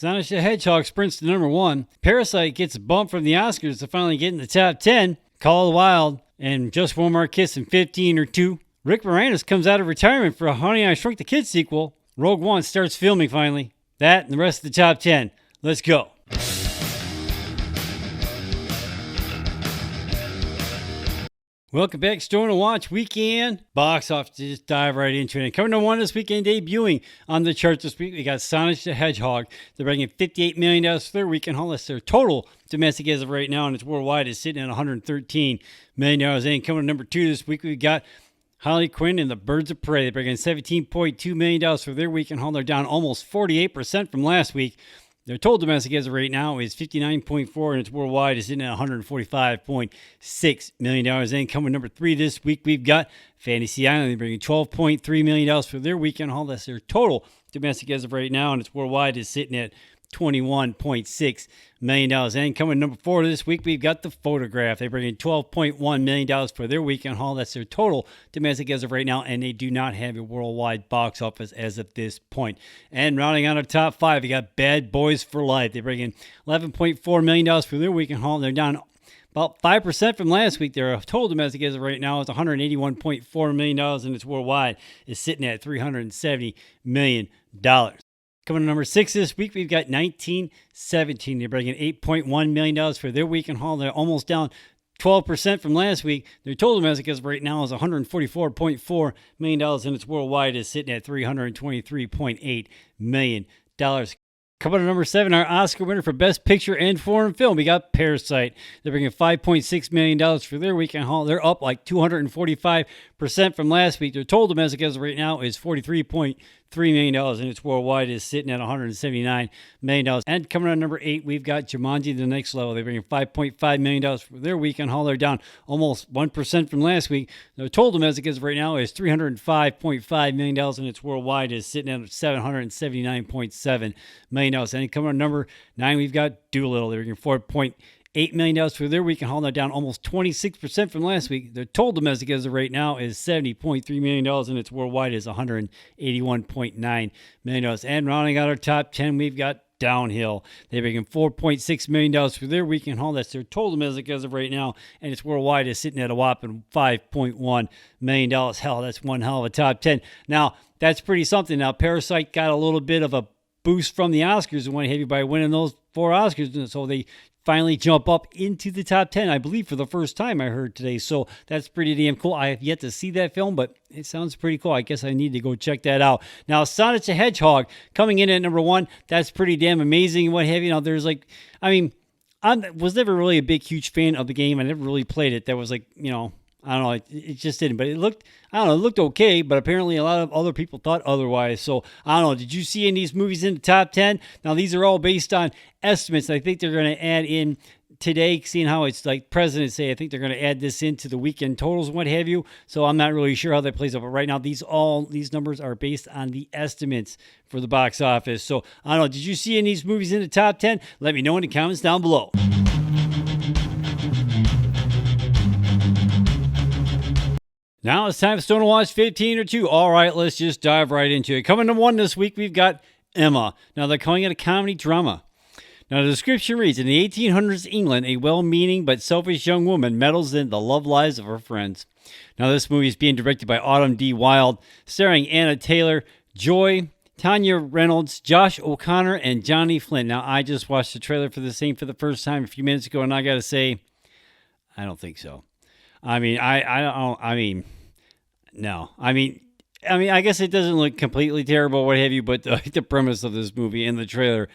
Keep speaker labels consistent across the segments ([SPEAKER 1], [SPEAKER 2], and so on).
[SPEAKER 1] Sonic the Hedgehog sprints to number 1. Parasite gets a bump from the Oscars to finally get in the top 10. Call of Wilde and Just One More Kiss in 15 or 2. Rick Moranis comes out of retirement for a Honey, I Shrunk the Kids sequel. Rogue One starts filming finally. That and the rest of the top 10. Let's go. Welcome back, Store to Watch Weekend Box Office. Just dive right into it. Coming to one this weekend, debuting on the charts this week, we got Sonic the Hedgehog. They're bringing $58 million for their weekend haul. That's their total domestic as of right now, and it's worldwide is sitting at $113 million. And coming to number 2 this week, we got Harley, Quinn, and the Birds of Prey. They're bringing $17.2 million for their weekend haul. They're down almost 48% from last week. Their total domestic as of right now is $59.4, and it's worldwide is sitting at $145.6 million. And coming number 3 this week, we've got Fantasy Island. They're bringing $12.3 million for their weekend haul. That's their total domestic as of right now, and it's worldwide is sitting at $21.6 million. And coming number 4 this week, we've got The Photograph. They bring in $12.1 million for their weekend haul. That's their total domestic as of right now, and they do not have a worldwide box office as of this point. And rounding out our top 5, we got Bad Boys for Life. They bring in $11.4 million for their weekend haul. They're down about 5% from last week. Their total domestic as of right now is $181.4 million, and it's worldwide is sitting at $370 million. Coming to number 6 this week, we've got 1917. They're bringing $8.1 million for their weekend haul. They're almost down 12% from last week. Their total domestic as of right now is $144.4 million, and it's worldwide is sitting at $323.8 million. Coming to number 7, our Oscar winner for Best Picture and Foreign Film, we got Parasite. They're bringing $5.6 million for their weekend haul. They're up like 245% from last week. Their total domestic as of right now is $43.3 million, and its worldwide is sitting at $179 million. And coming on number 8, we've got Jumanji: The Next Level. They're bringing $5.5 million for their weekend haul. They're down almost 1% from last week. Their total domestic as of right now is $305.5 million, and its worldwide is sitting at $779.7 million. And coming on number 9, we've got Dolittle. They're bringing $4.8 million for their weekend haul. They're down almost 26% from last week. Their total domestic as of right now is $70.3 million, and its worldwide is $181.9 million. And rounding out our top 10, we've got Downhill. They're bringing $4.6 million for their weekend haul. That's their total domestic as of right now, and its worldwide is sitting at a whopping $5.1 million. Hell, that's one hell of a top 10. Now, that's pretty something. Now, Parasite got a little bit of a boost from the Oscars and what have you by winning those 4 Oscars, and so they finally jump up into the top 10, I believe, for the first time, I heard today. So that's pretty damn cool. I have yet to see that film, but it sounds pretty cool. I guess I need to go check that out. Now, Sonic the Hedgehog coming in at number 1. That's pretty damn amazing and what have you. Now, there's like, I was never really a big, huge fan of the game. I never really played it. That was like, I don't know, it just didn't. But it looked okay, but apparently a lot of other people thought otherwise. So, I don't know, did you see any of these movies in the top 10? Now, these are all based on estimates. I think they're going to add in today, seeing how it's like President's Day. I think they're going to add this into the weekend totals and what have you. So, I'm not really sure how that plays out. But right now, these numbers are based on the estimates for the box office. So, I don't know, did you see any of these movies in the top 10? Let me know in the comments down below. Now it's time for Stone to Watch 15 or 2. All right, let's just dive right into it. Coming to 1 this week, we've got Emma. Now, they're calling it a comedy drama. Now, the description reads, in the 1800s England, a well-meaning but selfish young woman meddles in the love lives of her friends. Now, this movie is being directed by Autumn D. Wilde, starring Anya Taylor-Joy, Tanya Reynolds, Josh O'Connor, and Johnny Flynn. Now, I just watched the trailer for the same for the first time a few minutes ago, and I got to say, I don't think so. No. I guess it doesn't look completely terrible, what have you, but the premise of this movie and the trailer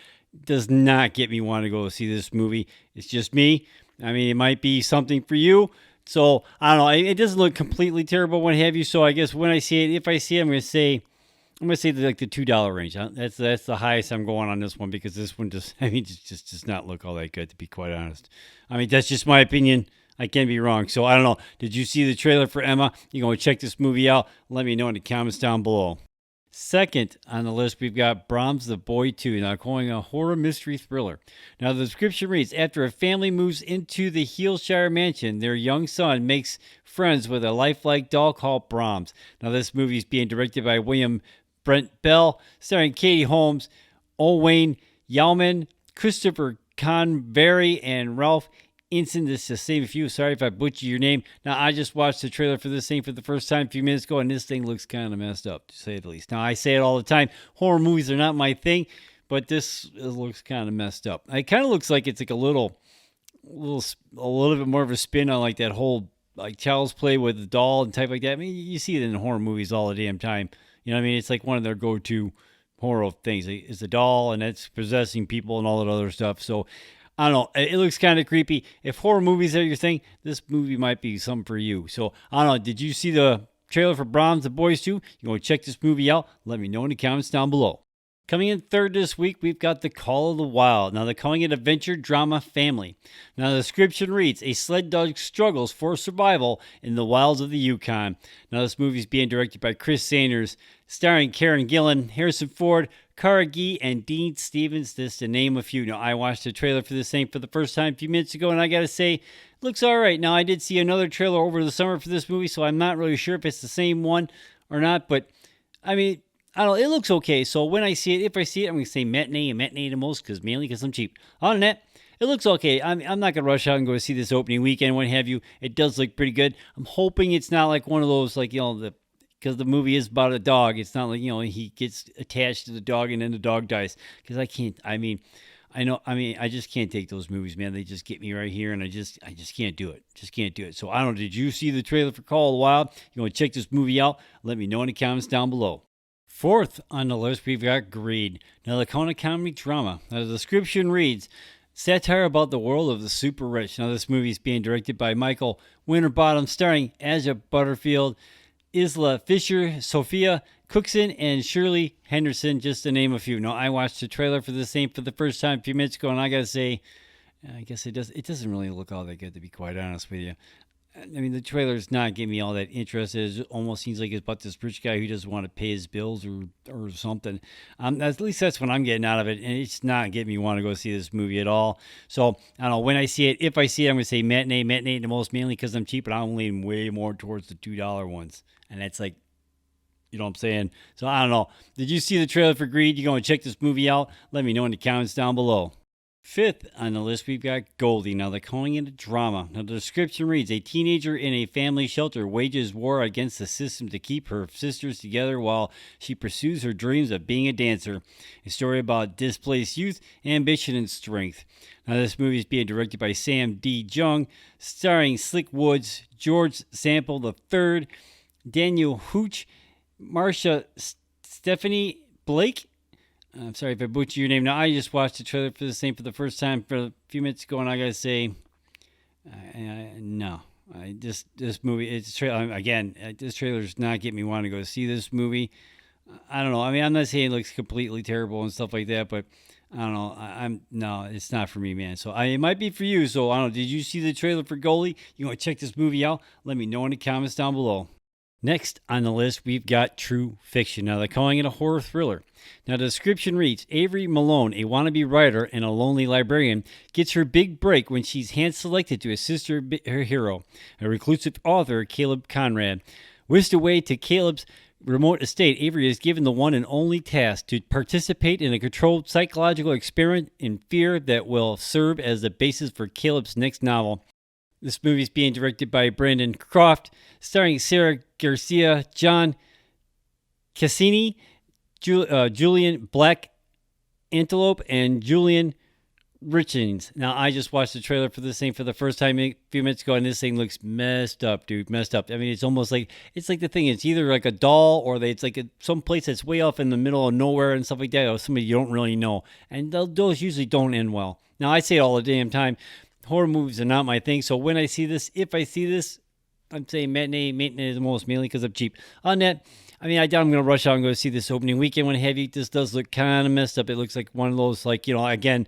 [SPEAKER 1] does not get me want to go see this movie. It's just me. It might be something for you. So, I don't know. It doesn't look completely terrible, what have you. So, I guess when I see it, if I see it, I'm going to say like the $2 range. That's the highest I'm going on this one, because this one just does not look all that good, to be quite honest. That's just my opinion. I can be wrong. So, I don't know. Did you see the trailer for Emma? You're going to check this movie out. Let me know in the comments down below. Second on the list, we've got Brahms the Boy 2, now calling a horror mystery thriller. Now, the description reads, after a family moves into the Heelshire Mansion, their young son makes friends with a lifelike doll called Brahms. Now, this movie is being directed by William Brent Bell, starring Katie Holmes, Owain Yeoman, Christopher Convery, and Ralph Ineson. Just to save a few. Sorry if I butchered your name. Now, I just watched the trailer for this thing for the first time a few minutes ago, and this thing looks kind of messed up, to say the least. Now, I say it all the time. Horror movies are not my thing, but this looks kind of messed up. It kind of looks like it's like a little bit more of a spin on like that whole like child's play with the doll and type like that. I mean, you see it in horror movies all the damn time. You know what I mean? It's like one of their go-to horror things. It's a doll and it's possessing people and all that other stuff. So I don't know. It looks kind of creepy. If horror movies are your thing, this movie might be something for you. So I don't know. Did you see the trailer for Brahms, The Boys 2? You want to check this movie out? Let me know in the comments down below. Coming in third this week, we've got The Call of the Wild. Now, they're calling it Adventure Drama Family. Now, the description reads, a sled dog struggles for survival in the wilds of the Yukon. Now, this movie is being directed by Chris Sanders, starring Karen Gillan, Harrison Ford, Cara Gee, and Dean Stevens, just to name a few. Now, I watched the trailer for this thing for the first time a few minutes ago, and I got to say, it looks all right. Now, I did see another trailer over the summer for this movie, so I'm not really sure if it's the same one or not, but, I mean, I don't know, it looks okay. So when I see it, if I see it, I'm going to say matinee and matinee the most, mainly because I'm cheap. On that, it looks okay. I'm not going to rush out and go see this opening weekend, what have you. It does look pretty good. I'm hoping it's not like one of those, like, because the movie is about a dog. It's not like, he gets attached to the dog and then the dog dies. Because I just can't take those movies, man. They just get me right here, and I just can't do it. Just can't do it. So I don't know, did you see the trailer for Call of the Wild? You want to check this movie out? Let me know in the comments down below. Fourth on the list, we've got Greed. Now, the comedy drama. Now, the description reads, satire about the world of the super rich. Now, this movie is being directed by Michael Winterbottom, starring Asa Butterfield, Isla Fisher, Sophia Cookson, and Shirley Henderson, just to name a few. Now, I watched the trailer for this thing for the first time a few minutes ago, and I got to say, I guess it doesn't really look all that good, to be quite honest with you. I mean, the trailer's not getting me all that interested. It almost seems like it's about this rich guy who doesn't want to pay his bills or something. At least that's what I'm getting out of it, and it's not getting me want to go see this movie at all. So, I don't know, when I see it, if I see it, I'm going to say matinee the most, mainly because I'm cheap, but I'm leaning way more towards the $2 ones. And that's like, you know what I'm saying? So, I don't know. Did you see the trailer for Greed? You going to check this movie out? Let me know in the comments down below. Fifth on the list, we've got Goldie. Now, they're calling it a drama. Now, the description reads, a teenager in a family shelter wages war against the system to keep her sisters together while she pursues her dreams of being a dancer. A story about displaced youth, ambition, and strength. Now, this movie is being directed by Sam D. Jung, starring Slick Woods, George Sample III, Daniel Hooch, Marsha Stephanie Blake. I'm sorry if I butchered your name. Now, I just watched the trailer for this thing for the first time for a few minutes ago, and I got to say, no. This movie, this trailer is not getting me wanting to go see this movie. I don't know. I mean, I'm not saying it looks completely terrible and stuff like that, but I don't know. No, it's not for me, man. So it might be for you. So I don't know. Did you see the trailer for Goldie? You want to check this movie out? Let me know in the comments down below. Next on the list, we've got True Fiction. Now, they're calling it a horror thriller. Now, the description reads, Avery Malone, a wannabe writer and a lonely librarian, gets her big break when she's hand-selected to assist her hero, a reclusive author, Caleb Conrad. Whisked away to Caleb's remote estate, Avery is given the one and only task to participate in a controlled psychological experiment in fear that will serve as the basis for Caleb's next novel. This movie is being directed by Brandon Croft, starring Sarah Garcia, John Cassini, Julian Black Antelope, and Julian Richings. Now, I just watched the trailer for this thing for the first time a few minutes ago, and this thing looks messed up, dude. Messed up. I mean, it's almost like, it's like the thing, it's either like a doll or it's like some place that's way off in the middle of nowhere and stuff like that, or somebody you don't really know. And those usually don't end well. Now, I say it all the damn time. Horror movies are not my thing, so when I see this, if I see this, I'm saying matinee the most, mainly because I'm cheap. On that, I mean, I doubt I'm going to rush out and go see this opening weekend when heavy. This does look kind of messed up. It looks like one of those, like, again,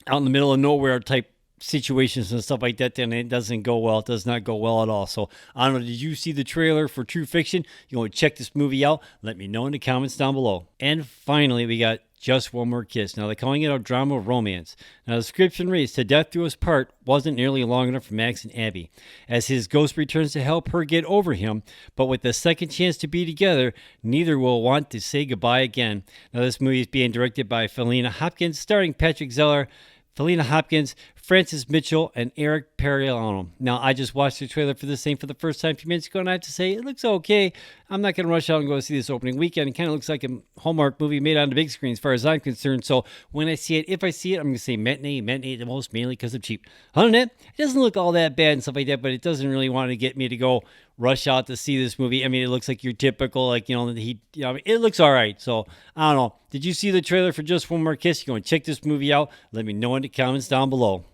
[SPEAKER 1] out in the middle of nowhere type situations and stuff like that, then it doesn't go well. It does not go well at all. So, I don't know, did you see the trailer for True Fiction? You want to check this movie out? Let me know in the comments down below. And finally, we got Just One More Kiss. Now, they're calling it a drama romance. Now, the description reads, To Death Do Us Part wasn't nearly long enough for Max and Abby, as his ghost returns to help her get over him, but with the second chance to be together, neither will want to say goodbye again. Now, this movie is being directed by Felina Hopkins, starring Patrick Zeller, Felina Hopkins, Francis Mitchell, and Eric Periano. Now, I just watched the trailer for this thing for the first time a few minutes ago, and I have to say, it looks okay. I'm not going to rush out and go see this opening weekend. It kind of looks like a Hallmark movie made on the big screen as far as I'm concerned. So when I see it, if I see it, I'm going to say matinee the most, mainly because of cheap. Other than that, it doesn't look all that bad and stuff like that, but it doesn't really want to get me to go rush out to see this movie. I mean, it looks like your typical, it looks all right. So, I don't know. Did you see the trailer for Just One More Kiss? You're going to check this movie out? Let me know in the comments down below.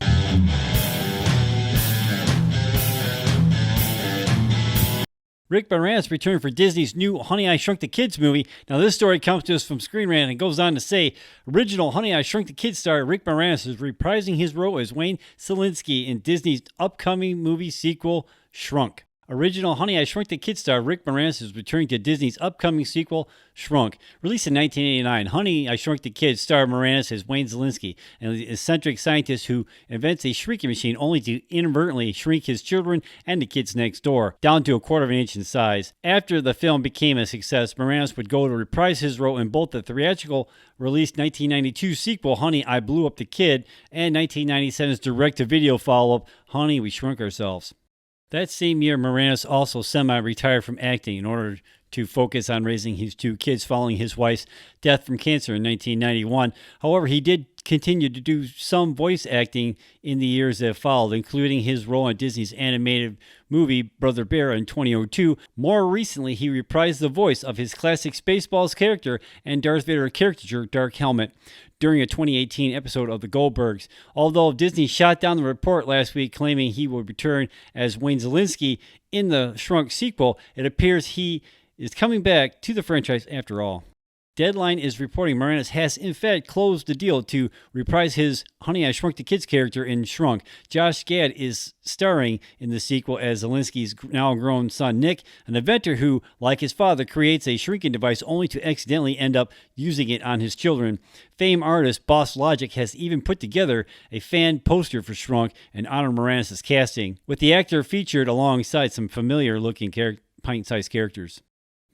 [SPEAKER 1] Rick Moranis returned for Disney's new Honey, I Shrunk the Kids movie. Now, this story comes to us from Screen Rant and goes on to say, original Honey, I Shrunk the Kids star Rick Moranis is reprising his role as Wayne Selinsky in Disney's upcoming movie sequel, Shrunk. Original Honey, I Shrunk the Kids star Rick Moranis is returning to Disney's upcoming sequel, Shrunk. Released in 1989, Honey, I Shrunk the Kids star Moranis as Wayne Selinsky, an eccentric scientist who invents a shrinking machine only to inadvertently shrink his children and the kids next door, down to a quarter of an inch in size. After the film became a success, Moranis would go to reprise his role in both the theatrical released 1992 sequel, Honey, I Blew Up the Kid, and 1997's direct-to-video follow-up, Honey, We Shrunk Ourselves. That same year, Moranis also semi-retired from acting in order to focus on raising his two kids following his wife's death from cancer in 1991. However, he did continue to do some voice acting in the years that followed, including his role in Disney's animated movie Brother Bear in 2002. More recently, he reprised the voice of his classic Spaceballs character and Darth Vader caricature, Dark Helmet, during a 2018 episode of The Goldbergs. Although Disney shot down the report last week claiming he would return as Wayne Selinsky in the Shrunk sequel, it appears he is coming back to the franchise after all. Deadline is reporting Moranis has in fact closed the deal to reprise his Honey, I Shrunk the Kids character in Shrunk. Josh Gad is starring in the sequel as Zelensky's now grown son Nick, an inventor who, like his father, creates a shrinking device only to accidentally end up using it on his children. Famed artist Boss Logic has even put together a fan poster for Shrunk and honor Moranis' casting, with the actor featured alongside some familiar-looking pint-sized characters.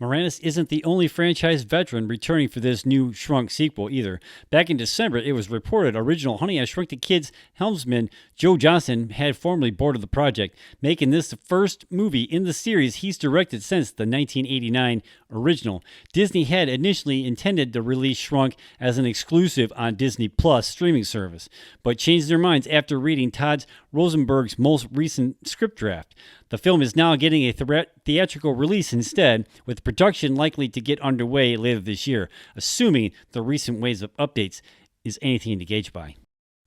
[SPEAKER 1] Moranis isn't the only franchise veteran returning for this new Shrunk sequel either. Back in December, it was reported original Honey, I Shrunk the Kids helmsman Joe Johnson had formally boarded the project, making this the first movie in the series he's directed since the 1989 original. Disney had initially intended to release Shrunk as an exclusive on Disney Plus streaming service, but changed their minds after reading Todd Rosenberg's most recent script draft. The film is now getting a theatrical release instead, with production likely to get underway later this year, assuming the recent waves of updates is anything to gauge by.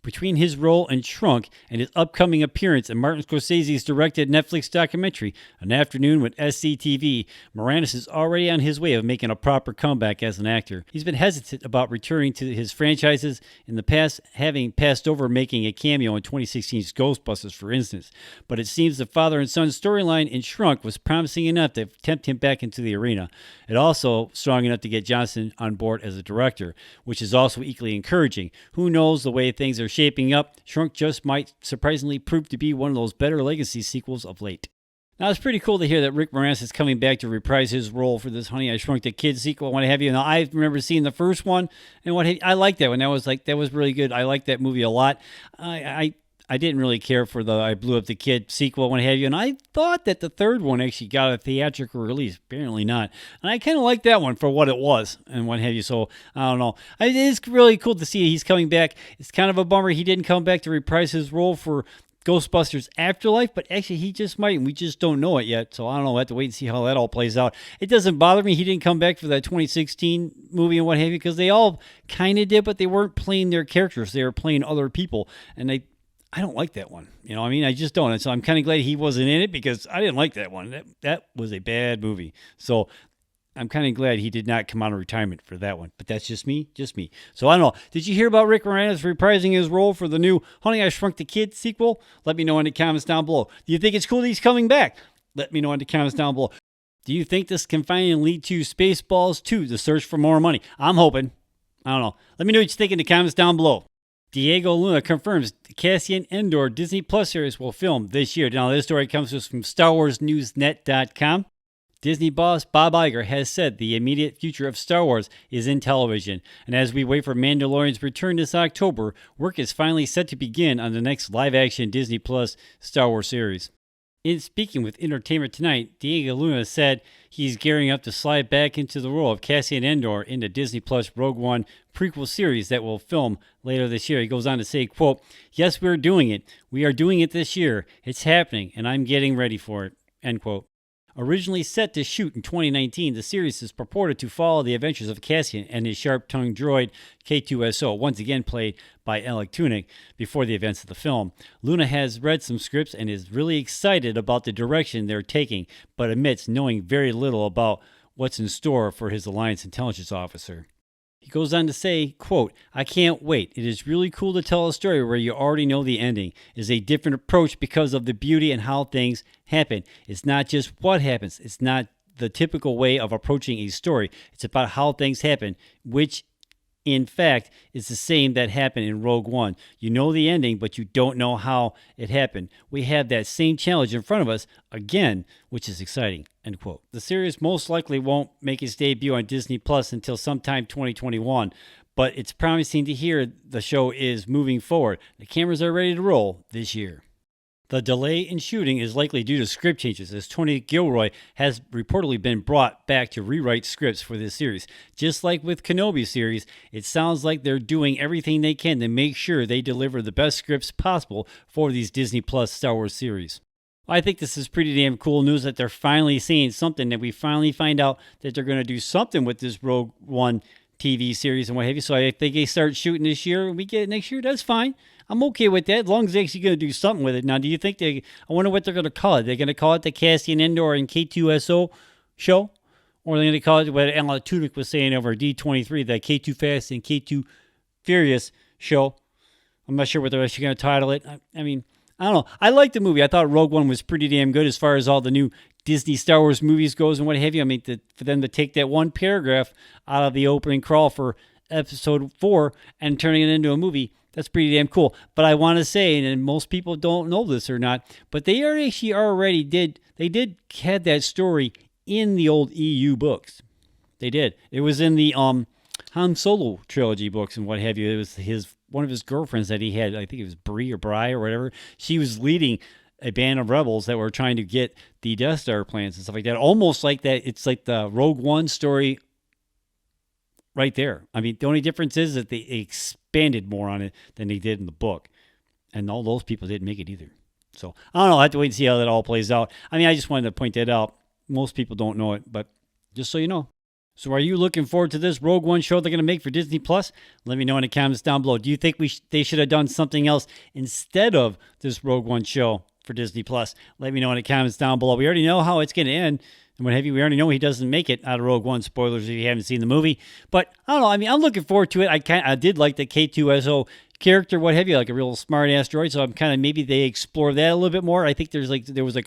[SPEAKER 1] Between his role in Shrunk and his upcoming appearance in Martin Scorsese's directed Netflix documentary, An Afternoon with SCTV, Moranis is already on his way of making a proper comeback as an actor. He's been hesitant about returning to his franchises in the past, having passed over making a cameo in 2016's Ghostbusters, for instance. But it seems the father and son storyline in Shrunk was promising enough to tempt him back into the arena. It also strong enough to get Johnson on board as a director, which is also equally encouraging. Who knows, the way things are shaping up, Shrunk just might surprisingly prove to be one of those better legacy sequels of late. Now, it's pretty cool to hear that Rick Moranis is coming back to reprise his role for this Honey, I Shrunk the Kids sequel, what have you. Now, I remember seeing the first one, and I liked that one. That was really good. I liked that movie a lot. I didn't really care for the I Blew Up the Kid sequel, what have you, and I thought that the third one actually got a theatrical release. Apparently not. And I kind of liked that one for what it was and what have you, so I don't know. It is really cool to see he's coming back. It's kind of a bummer he didn't come back to reprise his role for Ghostbusters Afterlife, but actually he just might, and we just don't know it yet, so I don't know. We'll have to wait and see how that all plays out. It doesn't bother me he didn't come back for that 2016 movie and what have you, because they all kind of did, but they weren't playing their characters. They were playing other people, and I don't like that one. You know, I mean, I just don't. And so I'm kind of glad he wasn't in it because I didn't like that one. That was a bad movie. So I'm kind of glad he did not come out of retirement for that one. But that's just me. So I don't know. Did you hear about Rick Moranis reprising his role for the new Honey, I Shrunk the Kids sequel? Let me know in the comments down below. Do you think it's cool that he's coming back? Let me know in the comments down below. Do you think this can finally lead to Spaceballs 2, The Search for More Money? I'm hoping. I don't know. Let me know what you think in the comments down below. Diego Luna confirms Cassian Andor Disney Plus series will film this year. Now, this story comes to us from StarWarsNewsNet.com. Disney boss Bob Iger has said the immediate future of Star Wars is in television. And as we wait for Mandalorian's return this October, work is finally set to begin on the next live-action Disney Plus Star Wars series. In speaking with Entertainment Tonight, Diego Luna said he's gearing up to slide back into the role of Cassian Andor in the Disney Plus Rogue One prequel series that will film later this year. He goes on to say, quote, "Yes, we're doing it. We are doing it this year. It's happening, and I'm getting ready for it," end quote. Originally set to shoot in 2019, the series is purported to follow the adventures of Cassian and his sharp-tongued droid K2SO, once again played by Alec Tudyk, before the events of the film. Luna has read some scripts and is really excited about the direction they're taking, but admits knowing very little about what's in store for his Alliance intelligence officer. He goes on to say, quote, "I can't wait. It is really cool to tell a story where you already know the ending. It is a different approach because of the beauty and how things happen. It's not just what happens. It's not the typical way of approaching a story. It's about how things happen, which in fact is the same that happened in Rogue One. You know the ending, but you don't know how it happened. We have that same challenge in front of us again, which is exciting," end quote. The series most likely won't make its debut on Disney Plus until sometime 2021, but it's promising to hear the show is moving forward. The cameras are ready to roll this year. The delay in shooting is likely due to script changes, as Tony Gilroy has reportedly been brought back to rewrite scripts for this series. Just like with Kenobi series, it sounds like they're doing everything they can to make sure they deliver the best scripts possible for these Disney Plus Star Wars series. I think this is pretty damn cool news that they're finally saying something, that we finally find out that they're going to do something with this Rogue One TV series and what have you. So I think they start shooting this year and we get it next year. That's fine. I'm okay with that, as long as they're actually going to do something with it. Now, do you think I wonder what they're going to call it. They're going to call it the Cassian Andor and K2SO show? Or are they going to call it what Alec Tudyk was saying over D23, the K2 Fast and K2 Furious show? I'm not sure what they're actually going to title it. I mean, I don't know. I liked the movie. I thought Rogue One was pretty damn good as far as all the new Disney Star Wars movies goes and what have you. I mean, for them to take that one paragraph out of the opening crawl for episode 4 and turning it into a movie, that's pretty damn cool. But I want to say, and most people don't know this or not, but they actually already did had that story in the old EU books. They did. It was in the Han Solo trilogy books and what have you. It was one of his girlfriends that he had, I think it was Bree or Bri or whatever. She was leading a band of rebels that were trying to get the Death Star plans and stuff like that. Almost like that. It's like the Rogue One story right there. I mean, the only difference is that they expanded more on it than they did in the book. And all those people didn't make it either. So, I don't know. I have to wait and see how that all plays out. I mean, I just wanted to point that out. Most people don't know it, but just so you know. So are you looking forward to this Rogue One show they're going to make for Disney Plus? Let me know in the comments down below. Do you think they should have done something else instead of this Rogue One show for Disney Plus? Let me know in the comments down below. We already know how it's going to end. And what have you, we already know he doesn't make it out of Rogue One. Spoilers if you haven't seen the movie. But I don't know. I mean, I'm looking forward to it. I did like the K2SO character, what have you, like a real smart ass droid. So I'm kind of, maybe they explore that a little bit more. I think there was a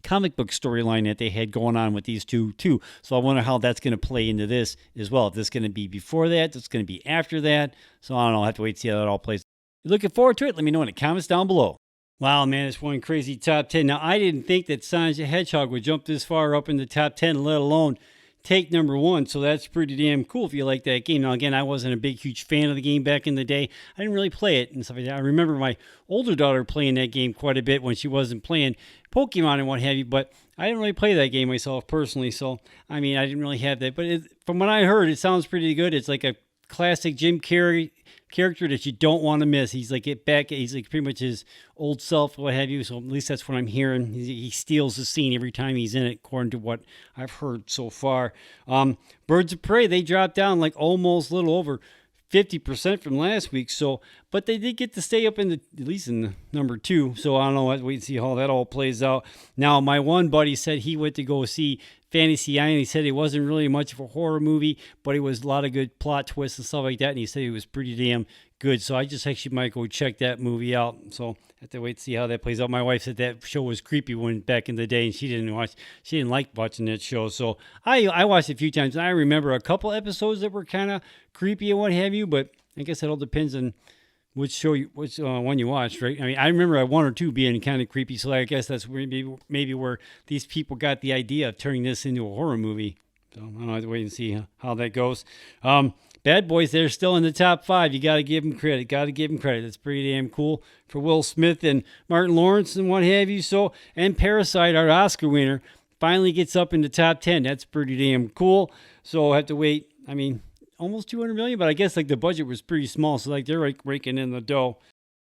[SPEAKER 1] comic book storyline that they had going on with these two too. So I wonder how that's going to play into this as well. If this is going to be before that, it's going to be after that. So I don't know. I'll have to wait to see how that all plays. You're looking forward to it? Let me know in the comments down below. Wow, man, it's one crazy top 10. Now, I didn't think that Sonic the Hedgehog would jump this far up in the top 10, let alone take number 1. So that's pretty damn cool if you like that game. Now, again, I wasn't a big, huge fan of the game back in the day. I didn't really play it and stuff like that. I remember my older daughter playing that game quite a bit when she wasn't playing Pokemon and what have you, but I didn't really play that game myself personally. So, I mean, I didn't really have that. But from what I heard, it sounds pretty good. It's like a classic Jim Carrey character that you don't want to miss. He's like he's like pretty much his old self, what have you. So at least that's what I'm hearing. He steals the scene every time he's in it, according to what I've heard so far. Birds of Prey, they dropped down like almost a little over 50% from last week. So, but they did get to stay up at least in the number 2. So I don't know. Let's wait and see how that all plays out. Now, my one buddy said he went to go see Fantasy Eye, and he said it wasn't really much of a horror movie, but it was a lot of good plot twists and stuff like that, and he said it was pretty damn good. So I just actually might go check that movie out. So I have to wait to see how that plays out. My wife said that show was creepy when back in the day, and she didn't like watching that show. So I watched it a few times, and I remember a couple episodes that were kind of creepy and what have you, but I guess it all depends on which one you watched, right? I mean, I remember one or two being kind of creepy, so I guess that's maybe where these people got the idea of turning this into a horror movie. So I don't know, I have to wait and see how that goes. Bad Boys, they're still in the top 5. You got to give them credit. That's pretty damn cool for Will Smith and Martin Lawrence and what have you. So, and Parasite, our Oscar winner, finally gets up in the top 10. That's pretty damn cool. So I have to wait. I mean, almost 200 million, but I guess like the budget was pretty small, so like they're like raking in the dough.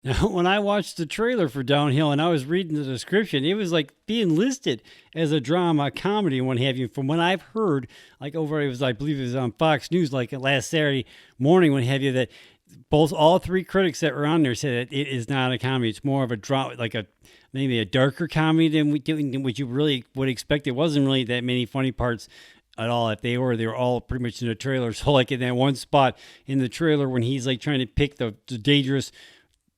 [SPEAKER 1] Now, when I watched the trailer for Downhill and I was reading the description, it was like being listed as a drama, comedy, and what have you. From what I've heard, like I believe it was on Fox News, like last Saturday morning, what have you, that all three critics that were on there said that it is not a comedy. It's more of a drama, like maybe a darker comedy than what you really would expect. It wasn't really that many funny parts at all. If they were all pretty much in the trailer. So like in that one spot in the trailer when he's like trying to pick the dangerous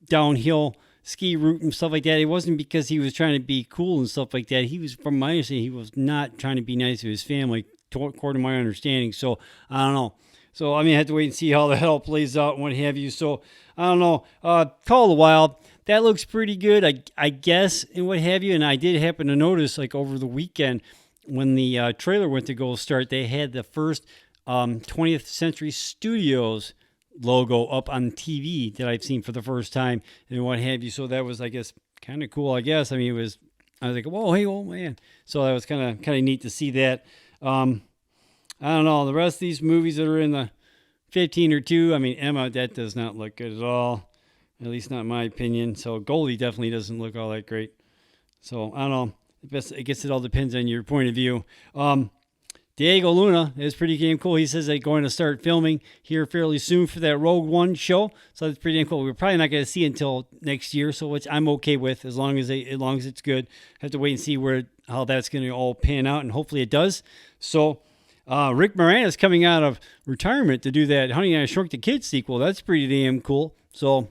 [SPEAKER 1] downhill ski route and stuff like that, it wasn't because he was trying to be cool and stuff like that. He was, from my understanding, he was not trying to be nice to his family, according to my understanding. So I don't know. So I mean, I have to wait and see how the hell plays out and what have you. So I don't know. Call of the Wild, that looks pretty good, I guess, and what have you. And I did happen to notice, like over the weekend, when the trailer went to go start, they had the first 20th Century Studios logo up on TV that I've seen for the first time and what have you. So that was, I guess, kind of cool, I guess. I mean, I was like, whoa, hey, oh man. So that was kind of neat to see that. I don't know. The rest of these movies that are in the 15 or 2, I mean, Emma, that does not look good at all. At least not in my opinion. So Goldie definitely doesn't look all that great. So I don't know. I guess it all depends on your point of view. Diego Luna is pretty damn cool. He says they're going to start filming here fairly soon for that Rogue One show. So that's pretty damn cool. We're probably not going to see it until next year, so which I'm okay with as long as it's good. Have to wait and see how that's going to all pan out, and hopefully it does. So Rick Moranis coming out of retirement to do that Honey, I Shrunk the Kids sequel. That's pretty damn cool. So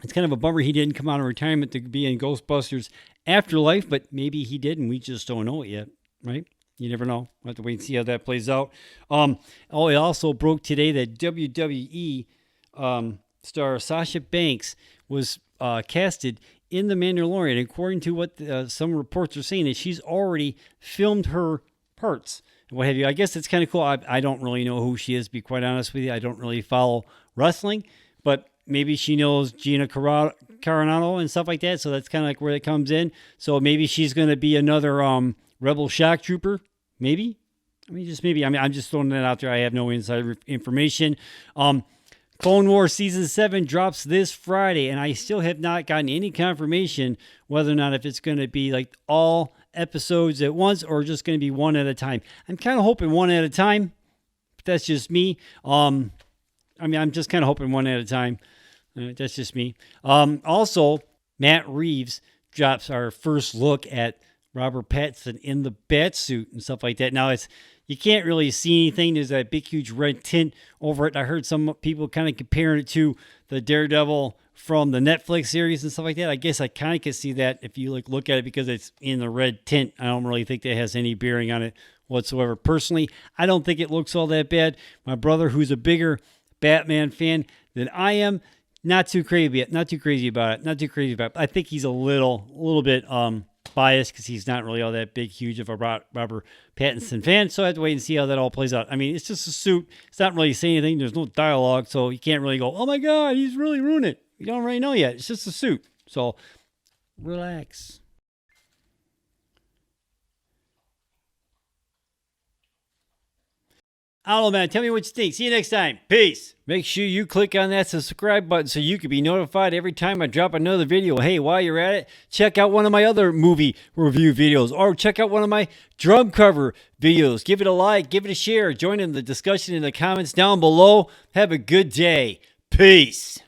[SPEAKER 1] it's kind of a bummer he didn't come out of retirement to be in Ghostbusters Afterlife, but maybe he did, and we just don't know it yet, right? You never know. We'll have to wait and see how that plays out. It also broke today that WWE star Sasha Banks was casted in The Mandalorian. According to what some reports are saying, that she's already filmed her parts and what have you. I guess it's kind of cool. I don't really know who she is, to be quite honest with you. I don't really follow wrestling, but maybe she knows Gina Carano and stuff like that. So that's kind of like where it comes in. So maybe she's going to be another Rebel Shock Trooper. Maybe. I mean, just maybe. I mean, I'm just throwing that out there. I have no inside information. Clone Wars Season 7 drops this Friday, and I still have not gotten any confirmation whether or not if it's going to be like all episodes at once or just going to be one at a time. I'm kind of hoping one at a time. But that's just me. I mean, I'm just kind of hoping one at a time. That's just me. Also, Matt Reeves drops our first look at Robert Pattinson in the bat suit and stuff like that. Now, you can't really see anything. There's that big, huge red tint over it. I heard some people kind of comparing it to the Daredevil from the Netflix series and stuff like that. I guess I kind of can see that if you look at it because it's in the red tint. I don't really think that has any bearing on it whatsoever. Personally, I don't think it looks all that bad. My brother, who's a bigger Batman fan than I am, not too crazy about it. I think he's a little bit biased because he's not really all that big, huge of a Robert Pattinson fan. So I have to wait and see how that all plays out. I mean, it's just a suit. It's not really saying anything. There's no dialogue, so you can't really go, oh my God, he's really ruined it. You don't really know yet. It's just a suit. So relax. I don't know, man. Tell me what you think. See you next time. Peace. Make sure you click on that subscribe button so you can be notified every time I drop another video. Hey, while you're at it, check out one of my other movie review videos or check out one of my drum cover videos. Give it a like, give it a share. Join in the discussion in the comments down below. Have a good day. Peace.